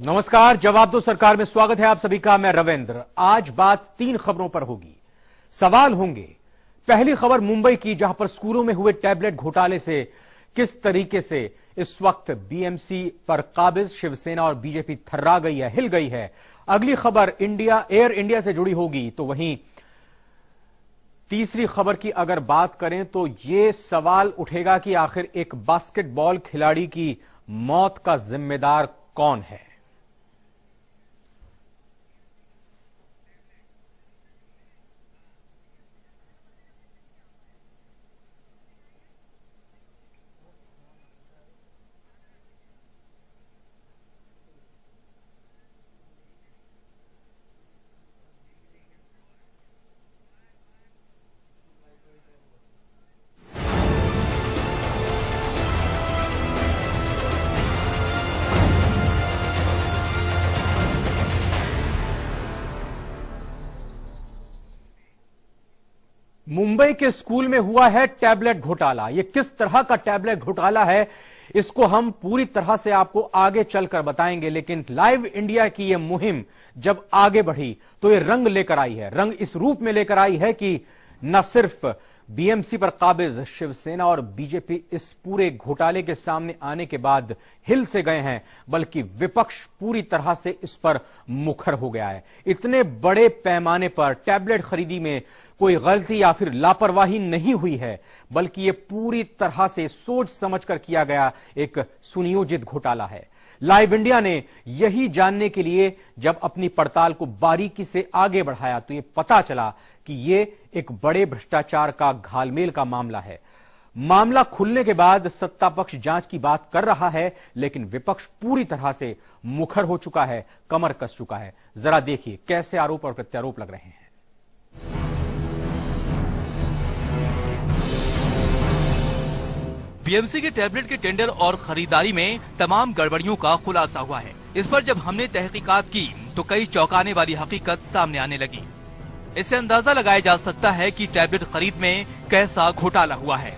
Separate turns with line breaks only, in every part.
नमस्कार, जवाब दो सरकार में स्वागत है आप सभी का। मैं रविंद्र। आज बात 3 खबरों पर होगी। सवाल होंगे। पहली खबर मुंबई की, जहां पर स्कूलों में हुए टैबलेट घोटाले से किस तरीके से इस वक्त बीएमसी पर काबिज शिवसेना और बीजेपी थर्रा गई है, हिल गई है। अगली खबर एयर इंडिया से जुड़ी होगी। तो वहीं तीसरी खबर की अगर बात करें तो यह सवाल उठेगा कि आखिर एक बास्केटबॉल खिलाड़ी की मौत का जिम्मेदार कौन है। मुंबई के स्कूल में हुआ है टैबलेट घोटाला। यह किस तरह का टैबलेट घोटाला है, इसको हम पूरी तरह से आपको आगे चलकर बताएंगे। लेकिन लाइव इंडिया की यह मुहिम जब आगे बढ़ी तो यह रंग लेकर आई है। रंग इस रूप में लेकर आई है कि न सिर्फ बीएमसी पर काबिज शिवसेना और बीजेपी इस पूरे घोटाले के सामने आने के बाद हिल से गए हैं, बल्कि विपक्ष पूरी तरह से इस पर मुखर हो गया है। इतने बड़े पैमाने पर टैबलेट खरीदी में कोई गलती या फिर लापरवाही नहीं हुई है, बल्कि यह पूरी तरह से सोच समझकर किया गया एक सुनियोजित घोटाला है। लाइव इंडिया ने यही जानने के लिए जब अपनी पड़ताल को बारीकी से आगे बढ़ाया तो यह पता चला कि यह एक बड़े भ्रष्टाचार का घालमेल का मामला है। मामला खुलने के बाद सत्ता पक्ष जांच की बात कर रहा है, लेकिन विपक्ष पूरी तरह से मुखर हो चुका है, कमर कस चुका है। जरा देखिए कैसे आरोप और प्रत्यारोप लग रहे हैं।
बीएमसी के टैबलेट के टेंडर और खरीदारी में तमाम गड़बड़ियों का खुलासा हुआ है। इस पर जब हमने तहकीकात की तो कई चौंकाने वाली हकीकत सामने आने लगी। इससे अंदाजा लगाया जा सकता है कि टैबलेट खरीद में कैसा घोटाला हुआ है।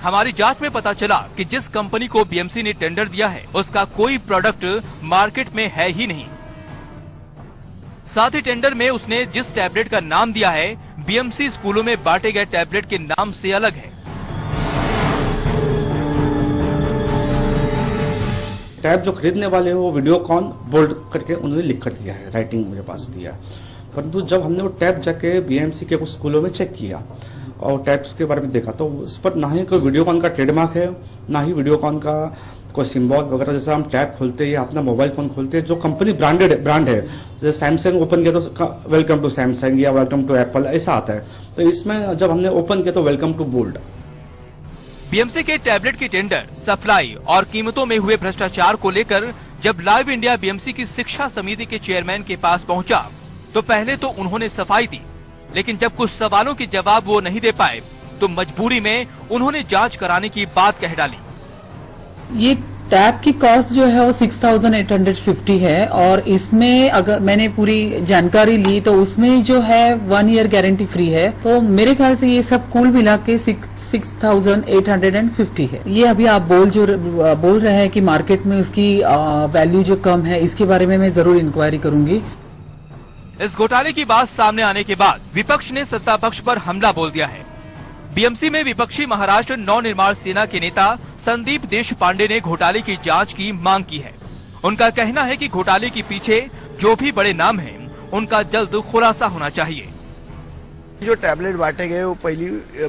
हमारी जांच में पता चला कि जिस कंपनी को बीएमसी ने टेंडर दिया है उसका कोई प्रोडक्ट मार्केट में है ही नहीं। साथ ही टेंडर में उसने जिस टैबलेट का नाम दिया है बीएमसी स्कूलों में बांटे गए टैबलेट के नाम से अलग है।
टैब जो खरीदने वाले हो वो वीडियोकॉन बोल्ड करके उन्होंने लिख कर दिया है, राइटिंग मेरे पास दिया। परंतु जब हमने वो टैब जाके बीएमसी के कुछ स्कूलों में चेक किया और टैब्स के बारे में देखा तो उस पर ना ही कोई वीडियोकॉन का ट्रेडमार्क है, ना ही वीडियोकॉन का कोई सिंबल वगैरह। जैसे हम टैब खोलते हैं या अपना मोबाइल फोन खोलते हैं, जो कंपनी ब्रांड है, जैसे सैमसंग ओपन किया तो वेलकम टू सैमसंग या वेलकम टू एप्पल ऐसा आता है। तो इसमें जब हमने ओपन किया तो वेलकम टू बोल्ड।
बीएमसी के टैबलेट की टेंडर, सप्लाई और कीमतों में हुए भ्रष्टाचार को लेकर जब लाइव इंडिया बीएमसी की शिक्षा समिति के चेयरमैन के पास पहुंचा तो पहले तो उन्होंने सफाई दी, लेकिन जब कुछ सवालों के जवाब वो नहीं दे पाए तो मजबूरी में उन्होंने जांच कराने की बात कह डाली।
ये टैब की कॉस्ट जो है वो 6,850 है और इसमें अगर मैंने पूरी जानकारी ली तो उसमें जो है 1 ईयर गारंटी फ्री है। तो मेरे ख्याल से ये सब कुल मिला के 6,850 है। ये अभी आप बोल रहे हैं कि मार्केट में उसकी वैल्यू जो कम है, इसके बारे में मैं जरूर इंक्वायरी करूंगी।
इस घोटाले की बात सामने आने के बाद विपक्ष ने सत्ता पक्ष पर हमला बोल दिया है। बीएमसी में विपक्षी महाराष्ट्र नवनिर्माण सेना के नेता संदीप देशपांडे ने घोटाले की जांच की मांग की है। उनका कहना है कि घोटाले के पीछे जो भी बड़े नाम हैं, उनका जल्द खुलासा होना चाहिए।
जो टैबलेट बांटे गए वो पहली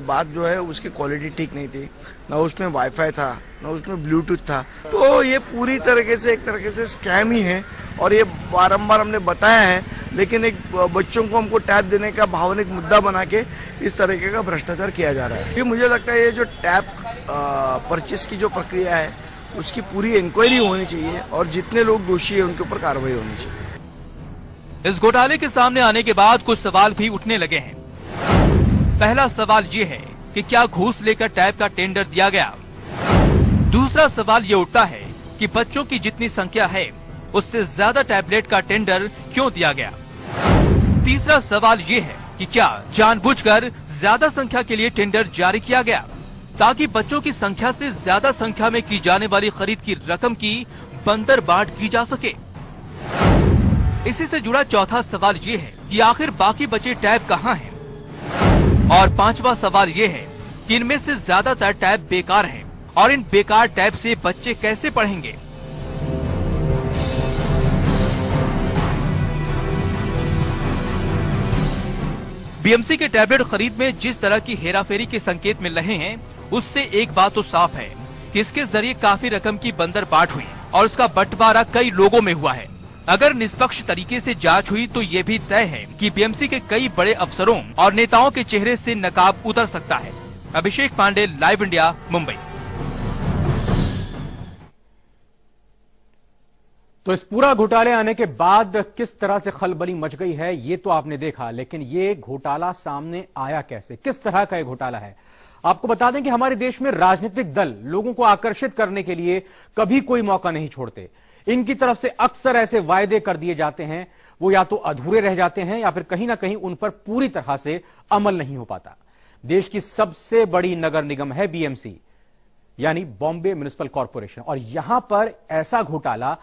बात जो है उसकी क्वालिटी ठीक नहीं थी, ना उसमें वाईफाई था ना उसमें ब्लूटूथ था। तो ये पूरी तरीके से एक तरीके से स्कैम ही है और ये बारंबार हमने बताया है, लेकिन एक बच्चों को हमको टैब देने का भावनिक मुद्दा बना के इस तरीके का भ्रष्टाचार किया जा रहा है। ये मुझे लगता है ये जो टैब परचेस की जो प्रक्रिया है उसकी पूरी इंक्वायरी होनी चाहिए और जितने लोग दोषी है उनके ऊपर कार्रवाई होनी चाहिए।
इस घोटाले के सामने आने के बाद कुछ सवाल भी उठने लगे हैं। पहला सवाल ये है कि क्या घूस लेकर टैब का टेंडर दिया गया। दूसरा सवाल ये उठता है कि बच्चों की जितनी संख्या है उससे ज्यादा टैबलेट का टेंडर क्यों दिया गया। तीसरा सवाल ये है कि क्या जानबूझकर ज्यादा संख्या के लिए टेंडर जारी किया गया ताकि बच्चों की संख्या से ज्यादा संख्या में की जाने वाली खरीद की रकम की बंदरबाट की जा सके। इसी से जुड़ा चौथा सवाल ये है कि आखिर बाकी बचे टैब कहाँ हैं? और पांचवा सवाल ये है कि इनमें से ज्यादातर टैब बेकार हैं और इन बेकार टैब से बच्चे कैसे पढ़ेंगे? बीएमसी के टैबलेट खरीद में जिस तरह की हेराफेरी के संकेत मिल रहे हैं, उससे एक बात तो साफ है कि इसके जरिए काफी रकम की बंदरबाट हुई और उसका बंटवारा कई लोगों में हुआ है। अगर निष्पक्ष तरीके से जांच हुई तो ये भी तय है कि बीएमसी के कई बड़े अफसरों और नेताओं के चेहरे से नकाब उतर सकता है। अभिषेक पांडे, लाइव इंडिया, मुंबई।
तो इस पूरा घोटाले आने के बाद किस तरह से खलबली मच गई है ये तो आपने देखा, लेकिन ये घोटाला सामने आया कैसे, किस तरह का ये घोटाला है? आपको बता दें कि हमारे देश में राजनीतिक दल लोगों को आकर्षित करने के लिए कभी कोई मौका नहीं छोड़ते। इनकी तरफ से अक्सर ऐसे वायदे कर दिए जाते हैं, वो या तो अधूरे रह जाते हैं या फिर कहीं ना कहीं उन पर पूरी तरह से अमल नहीं हो पाता। देश की सबसे बड़ी नगर निगम है बीएमसी, यानी बॉम्बे म्युनिसिपल कॉर्पोरेशन, और यहां पर ऐसा घोटाला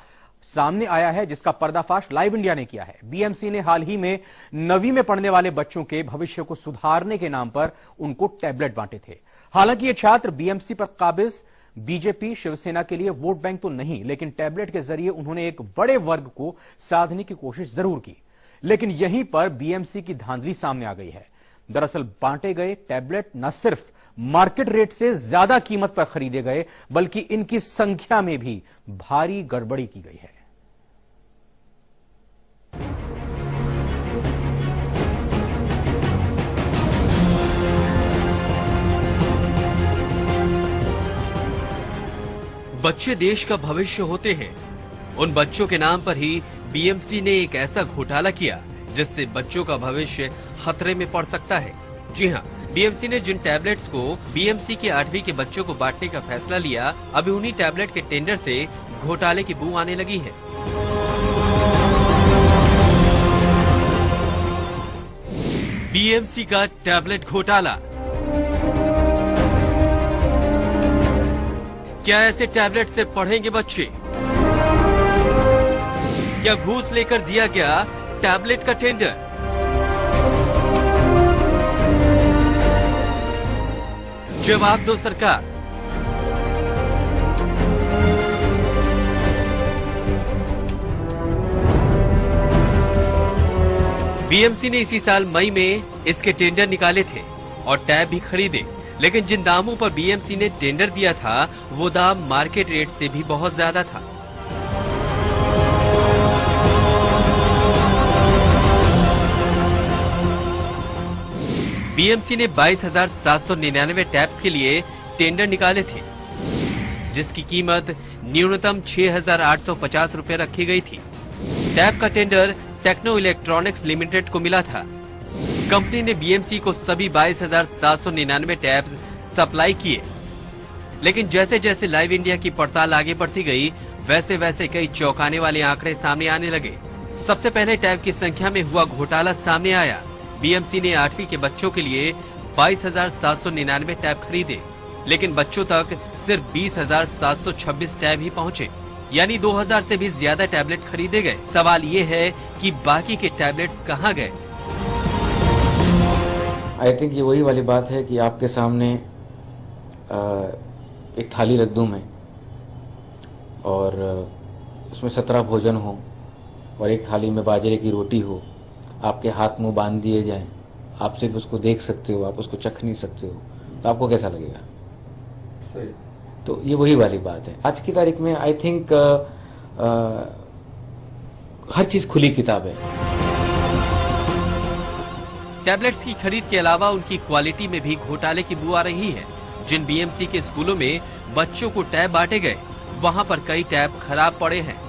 सामने आया है जिसका पर्दाफाश लाइव इंडिया ने किया है। बीएमसी ने हाल ही में 9वीं में पढ़ने वाले बच्चों के भविष्य को सुधारने के नाम पर उनको टैबलेट बांटे थे। हालांकि ये छात्र बीएमसी पर काबिज बीजेपी शिवसेना के लिए वोट बैंक तो नहीं, लेकिन टैबलेट के जरिए उन्होंने एक बड़े वर्ग को साधने की कोशिश जरूर की। लेकिन यहीं पर बीएमसी की धांधली सामने आ गई है। दरअसल बांटे गए टैबलेट न सिर्फ मार्केट रेट से ज्यादा कीमत पर खरीदे गए, बल्कि इनकी संख्या में भी भारी गड़बड़ी की गई है।
बच्चे देश का भविष्य होते हैं। उन बच्चों के नाम पर ही बीएमसी ने एक ऐसा घोटाला किया जिससे बच्चों का भविष्य खतरे में पड़ सकता है। जी हाँ, बीएमसी ने जिन टैबलेट्स को बीएमसी के 8वीं के बच्चों को बांटने का फैसला लिया, अभी उन्हीं टैबलेट के टेंडर से घोटाले की बू आने लगी है। बीएमसी का टैबलेट घोटाला। क्या ऐसे टैबलेट से पढ़ेंगे बच्चे? क्या घूस लेकर दिया गया टैबलेट का टेंडर? जवाब दो सरकार। बीएमसी ने इसी साल मई में इसके टेंडर निकाले थे और टैब भी खरीदे, लेकिन जिन दामों पर बीएमसी ने टेंडर दिया था वो दाम मार्केट रेट से भी बहुत ज्यादा था। बीएमसी ने 22,799 टैब्स के लिए टेंडर निकाले थे, जिसकी कीमत न्यूनतम 6,850 रुपए रखी गई थी। टैब का टेंडर टेक्नो इलेक्ट्रॉनिक्स लिमिटेड को मिला था। कंपनी ने बीएमसी को सभी 22,799 टैब्स सप्लाई किए, लेकिन जैसे जैसे लाइव इंडिया की पड़ताल आगे बढ़ती गई, वैसे वैसे कई चौंकाने वाले आंकड़े सामने आने लगे। सबसे पहले टैब की संख्या में हुआ घोटाला सामने आया। बीएमसी ने 8वीं के बच्चों के लिए 22,799 टैब खरीदे, लेकिन बच्चों तक सिर्फ 20,726 टैब ही पहुंचे, यानी 2,000 से भी ज्यादा टैबलेट खरीदे गए। सवाल ये है कि बाकी के टैबलेट्स कहां गए?
आई थिंक ये वही वाली बात है कि आपके सामने एक थाली रख दूं मैं और उसमें 17 भोजन हो और एक थाली में बाजरे की रोटी हो, आपके हाथ मुंह बांध दिए जाएं, आप सिर्फ उसको देख सकते हो, आप उसको चख नहीं सकते हो, तो आपको कैसा लगेगा? सही। तो ये वही वाली बात है। आज की तारीख में आई थिंक हर चीज खुली किताब है।
टैबलेट्स की खरीद के अलावा उनकी क्वालिटी में भी घोटाले की बू आ रही है। जिन बीएमसी के स्कूलों में बच्चों को टैब बांटे गए, वहां पर कई टैब खराब पड़े हैं,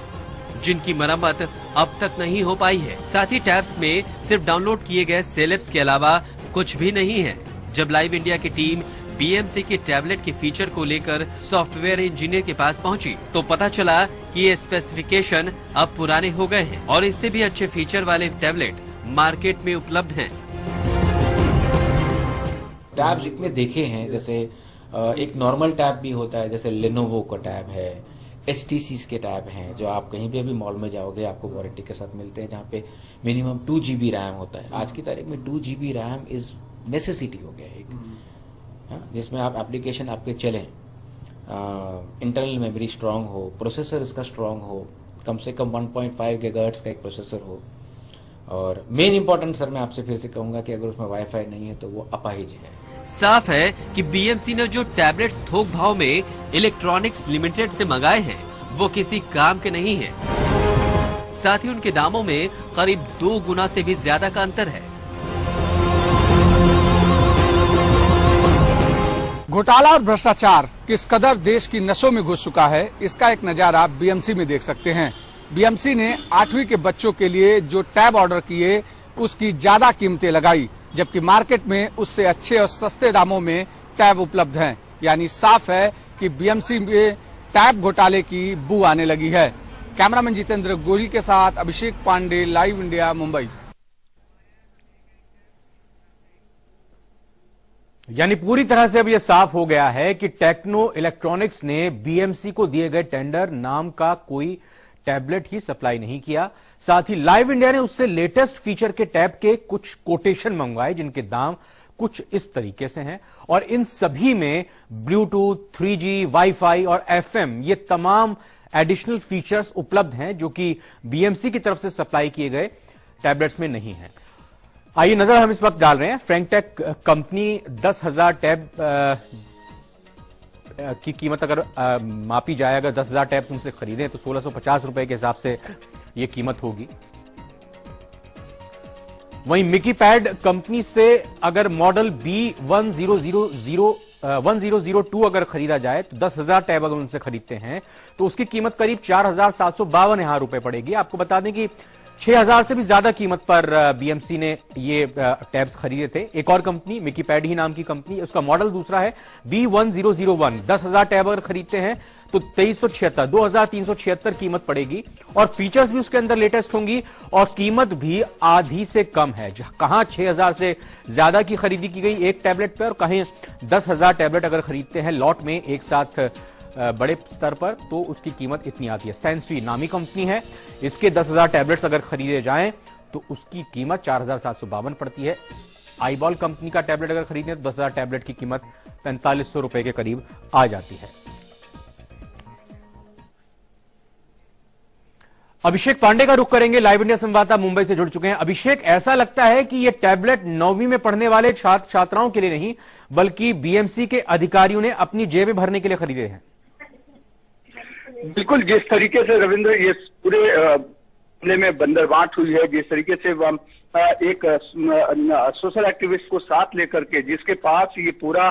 जिनकी मरम्मत अब तक नहीं हो पाई है। साथ ही टैब्स में सिर्फ डाउनलोड किए गए सेलेब्स के अलावा कुछ भी नहीं है। जब लाइव इंडिया की टीम बीएमसी के टैबलेट के फीचर को लेकर सॉफ्टवेयर इंजीनियर के पास पहुंची, तो पता चला कि ये स्पेसिफिकेशन अब पुराने हो गए हैं और इससे भी अच्छे फीचर वाले टैबलेट मार्केट में उपलब्ध हैं।
टैब्स इतने देखे हैं, जैसे एक नॉर्मल टैब भी होता है, जैसे लेनोवो का टैब है, HTCs के टैब हैं जो आप कहीं भी मॉल में जाओगे आपको वारंटी के साथ मिलते हैं, जहाँ पे मिनिमम 2 GB रैम होता है। आज की तारीख में 2 GB रैम इज नेसेसिटी हो गया है एक, जिसमें आप एप्लीकेशन आपके चलें, इंटरनल मेमोरी स्ट्रांग हो, प्रोसेसर इसका स्ट्रांग हो, कम से कम 1.5 गीगाहर्ट्ज का एक प्रोसेसर हो, और मेन इंपॉर्टेंट सर मैं आपसे फिर से कहूंगा कि अगर उसमें वाईफाई नहीं है तो वो अपाहिज है।
साफ है कि बीएमसी ने जो टैबलेट्स थोक भाव में इलेक्ट्रॉनिक्स लिमिटेड से मंगाए हैं वो किसी काम के नहीं है। साथ ही उनके दामों में करीब 2 गुना से भी ज्यादा का अंतर है।
घोटाला और भ्रष्टाचार किस कदर देश की नसों में घुस चुका है, इसका एक नजारा बीएमसी में देख सकते हैं। बीएमसी ने 8वीं के बच्चों के लिए जो टैब ऑर्डर किए उसकी ज्यादा कीमतें लगाई, जबकि मार्केट में उससे अच्छे और सस्ते दामों में टैब उपलब्ध हैं। यानी साफ है कि बीएमसी में टैब घोटाले की बू आने लगी है। कैमरामैन जितेंद्र गोहिल के साथ अभिषेक पांडे, लाइव इंडिया, मुंबई।
यानी पूरी तरह से अब यह साफ हो गया है कि टेक्नो इलेक्ट्रॉनिक्स ने बीएमसी को दिए गए टेंडर नाम का कोई टैबलेट ही सप्लाई नहीं किया। साथ ही लाइव इंडिया ने उससे लेटेस्ट फीचर के टैब के कुछ कोटेशन मंगवाए जिनके दाम कुछ इस तरीके से हैं, और इन सभी में ब्लूटूथ, 3G, वाईफाई और FM ये तमाम एडिशनल फीचर्स उपलब्ध हैं जो कि बीएमसी की तरफ से सप्लाई किए गए टैबलेट्स में नहीं है। आइए नजर हम इस वक्त डाल रहे हैं। फ्रैंकटेक कंपनी 10,000 टैब की कीमत अगर मापी जाए, अगर 10,000 टैब तुमसे खरीदें तो 1650 रुपए के हिसाब से यह कीमत होगी। वहीं मिकी पैड कंपनी से अगर मॉडल B1002 अगर खरीदा जाए तो 10,000 टैब अगर उनसे खरीदते हैं तो उसकी कीमत करीब 4,752 यहाँ रुपए पड़ेगी। आपको बता दें कि 6,000 से भी ज्यादा कीमत पर बीएमसी ने ये टैब्स खरीदे थे। एक और कंपनी मिकी पैड ही नाम की कंपनी, उसका मॉडल दूसरा है B1001। 10,000 टैब अगर खरीदते हैं तो 2,376 कीमत पड़ेगी, और फीचर्स भी उसके अंदर लेटेस्ट होंगी और कीमत भी आधी से कम है। कहां 6,000 से ज्यादा की खरीदी की गई एक टैबलेट पर, और कहीं 10,000 टैबलेट अगर खरीदते हैं लॉट में एक साथ बड़े स्तर पर तो उसकी कीमत इतनी आती है। सेंसुई नामी कंपनी है, इसके 10,000 टैबलेट्स अगर खरीदे जाएं तो उसकी कीमत 4,752 पड़ती है। आईबॉल कंपनी का टैबलेट अगर खरीदें तो 10,000 टैबलेट की कीमत 4,500 रुपए के करीब आ जाती है। अभिषेक पांडे का रुख करेंगे, लाइव इंडिया संवाददाता मुंबई से जुड़ चुके हैं। अभिषेक, ऐसा लगता है कि यह टैबलेट 9वीं में पढ़ने वाले छात्र छात्राओं के लिए नहीं बल्कि बीएमसी के अधिकारियों ने अपनी जेबें भरने के लिए खरीदे हैं।
बिल्कुल, जिस तरीके से रविंद्र ये पूरे मामले में बंदरबांट हुई है, जिस तरीके से एक सोशल एक्टिविस्ट को साथ लेकर के जिसके पास ये पूरा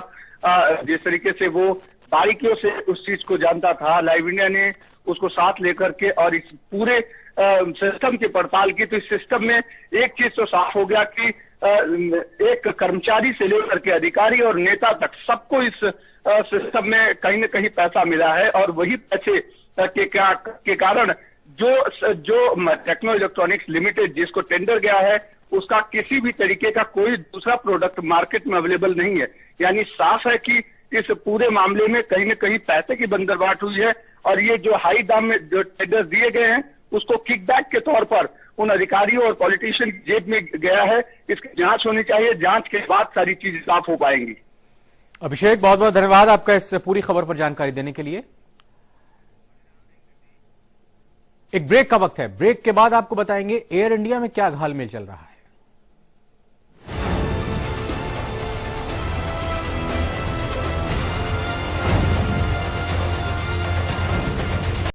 जिस तरीके से वो बारीकियों से उस चीज को जानता था, लाइव इंडिया ने उसको साथ लेकर के और इस पूरे सिस्टम की पड़ताल की, तो इस सिस्टम में एक चीज तो साफ हो गया कि एक कर्मचारी से लेकर के अधिकारी और नेता तक सबको इस सिस्टम में कहीं न कहीं पैसा मिला है, और वही पैसे के कारण जो टेक्नो इलेक्ट्रॉनिक्स लिमिटेड जिसको टेंडर गया है उसका किसी भी तरीके का कोई दूसरा प्रोडक्ट मार्केट में अवेलेबल नहीं है। यानी साफ है कि इस पूरे मामले में कहीं न कहीं पैसे की बंदरबाट हुई है, और ये जो हाई दाम में जो टेंडर दिए गए हैं उसको किकबैक के तौर पर उन अधिकारियों और पॉलिटिशियन की जेब में गया है। इसकी जांच होनी चाहिए, जांच के बाद सारी चीजें साफ हो पाएंगी।
अभिषेक, बहुत बहुत धन्यवाद आपका इस पूरी खबर पर जानकारी देने के लिए। एक ब्रेक का वक्त है, ब्रेक के बाद आपको बताएंगे एयर इंडिया में क्या घालमेल चल रहा है।